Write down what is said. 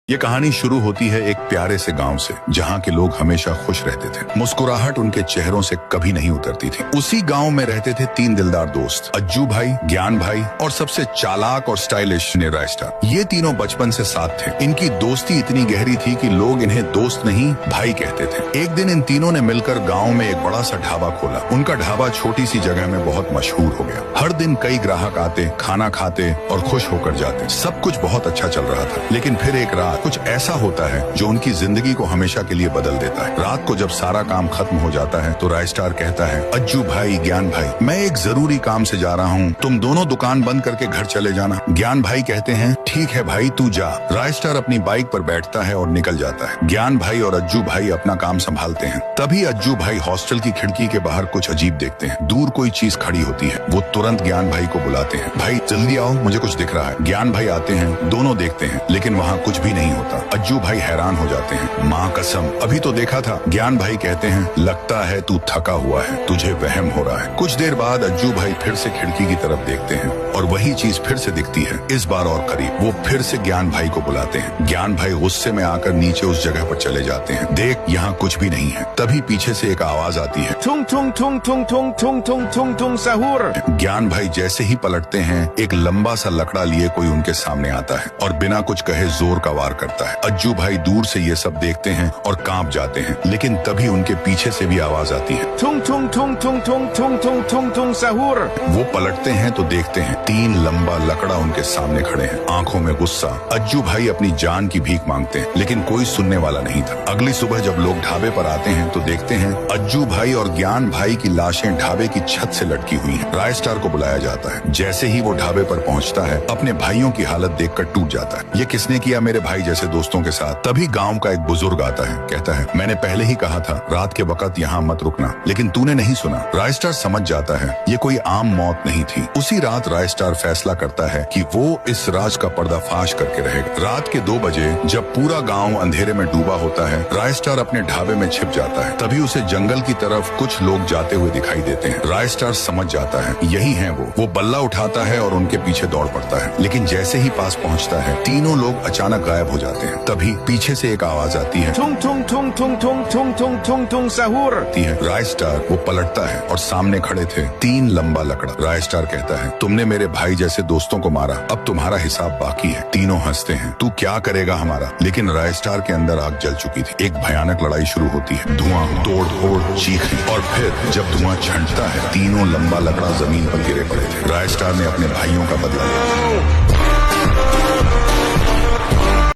ये कहानी शुरू होती है एक प्यारे से गांव से, जहां के लोग हमेशा खुश रहते थे। मुस्कुराहट उनके चेहरों से कभी नहीं उतरती थी। उसी गांव में रहते थे 3 दिलदार दोस्त, अज्जू भाई, ज्ञान भाई और सबसे चालाक और स्टाइलिश राय स्टार। ये तीनों बचपन से साथ थे। इनकी दोस्ती इतनी गहरी थी कि लोग इन्हें दोस्त नहीं भाई कहते थे। एक दिन इन तीनों ने मिलकर गाँव में एक बड़ा सा ढाबा खोला। उनका ढाबा छोटी सी जगह में बहुत मशहूर हो गया। हर दिन कई ग्राहक आते, खाना खाते और खुश होकर जाते। सब कुछ बहुत अच्छा चल रहा था। लेकिन फिर एक रात कुछ ऐसा होता है जो उनकी जिंदगी को हमेशा के लिए बदल देता है। रात को जब सारा काम खत्म हो जाता है तो राय स्टार कहता है, अज्जू भाई, ज्ञान भाई, मैं एक जरूरी काम से जा रहा हूँ, तुम दोनों दुकान बंद करके घर चले जाना। ज्ञान भाई कहते हैं, ठीक है भाई, तू जा। राय स्टार अपनी बाइक पर बैठता है और निकल जाता है। ज्ञान भाई और अज्जू भाई अपना काम संभालते हैं। तभी अज्जू भाई हॉस्टल की खिड़की के बाहर कुछ अजीब देखते हैं। दूर कोई चीज खड़ी होती है। वो तुरंत ज्ञान भाई को बुलाते हैं, भाई जल्दी आओ, मुझे कुछ दिख रहा है। ज्ञान भाई आते हैं, दोनों देखते हैं, लेकिन वहाँ कुछ भी नहीं होता। अज्जू भाई हैरान हो जाते हैं, माँ कसम, अभी तो देखा था। ज्ञान भाई कहते हैं, लगता है तू थका हुआ है, तुझे वहम हो रहा है। कुछ देर बाद अज्जू भाई फिर से खिड़की की तरफ देखते हैं और वही चीज फिर से दिखती है, इस बार और करीब। वो फिर से ज्ञान भाई को बुलाते हैं। ज्ञान भाई गुस्से में आकर नीचे उस जगह पर चले जाते हैं। देख, यहाँ कुछ भी नहीं है। तभी पीछे से एक आवाज आती है, ठुंग ठुंग ठुंग ठुंग ठुंग ठुंग ठुंग ठुंग ठुंग सहूर। ज्ञान भाई जैसे ही पलटते हैं, एक लंबा सा लकड़ा लिए कोई उनके सामने आता है और बिना कुछ कहे जोर का वार करता है। अज्जू भाई दूर से ये सब देखते हैं और कांप जाते हैं। लेकिन तभी उनके पीछे से भी आवाज आती है, ठुंग ठुंग ठुंग ठुंग ठुंग ठुंग ठुंग ठुंग ठुंग सहूर। वो पलटते हैं तो देखते हैं 3 लंबा लकड़ा उनके सामने खड़े हैं, आंखों में गुस्सा। अज्जू भाई अपनी जान की भीख मांगते हैं, लेकिन कोई सुनने वाला नहीं था। अगली सुबह जब लोग ढाबे पर आते हैं तो देखते हैं अज्जू भाई और ज्ञान भाई की लाशें ढाबे की छत से लटकी हुई हैं। राय स्टार को बुलाया जाता है। जैसे ही वो ढाबे पर पहुंचता है, अपने भाइयों की हालत देखकर टूट जाता है। ये किसने किया मेरे भाई जैसे दोस्तों के साथ? तभी गांव का एक बुजुर्ग आता है, कहता है, मैंने पहले ही कहा था रात के वक्त यहाँ मत रुकना, लेकिन तूने नहीं सुना। राय स्टार समझ जाता है ये कोई आम मौत नहीं थी। उसी रात राय स्टार फैसला करता है कि वो इस राज का पर्दाफाश करके रहेगा। रात के 2 बजे जब पूरा गांव अंधेरे में डूबा होता है, राय स्टार अपने ढाबे में छिप जाता है। तभी उसे जंगल की तरफ कुछ लोग जाते हुए दिखाई देते हैं। राय स्टार समझ जाता है यही है वो बल्ला उठाता है और उनके पीछे दौड़ पड़ता है। लेकिन जैसे ही पास पहुंचता है, तीनों लोग अचानक गायब हो जाते हैं। तभी पीछे से एक आवाज आती है, ठुंग ठुंग ठुंग ठुंग ठुंग ठुंग ठुंग ठुंग ठुंग सहूर। राय स्टार वो पलटता है और सामने खड़े थे 3 लंबा लकड़ा। राय स्टार कहता है, तुमने मेरे भाई जैसे दोस्तों को मारा, अब तुम्हारा हिसाब बाकी है। तीनों हंसते हैं, तू क्या करेगा हमारा? लेकिन राय स्टार के अंदर आग जल चुकी थी। एक भयानक लड़ाई शुरू होती है, धुआं, तोड़ फोड़, चीखें, और फिर जब धुआं छंटता है, तीनों लंबा लकड़ा जमीन पर गिरे पड़े थे। राय स्टार ने अपने भाइयों का बदला लिया।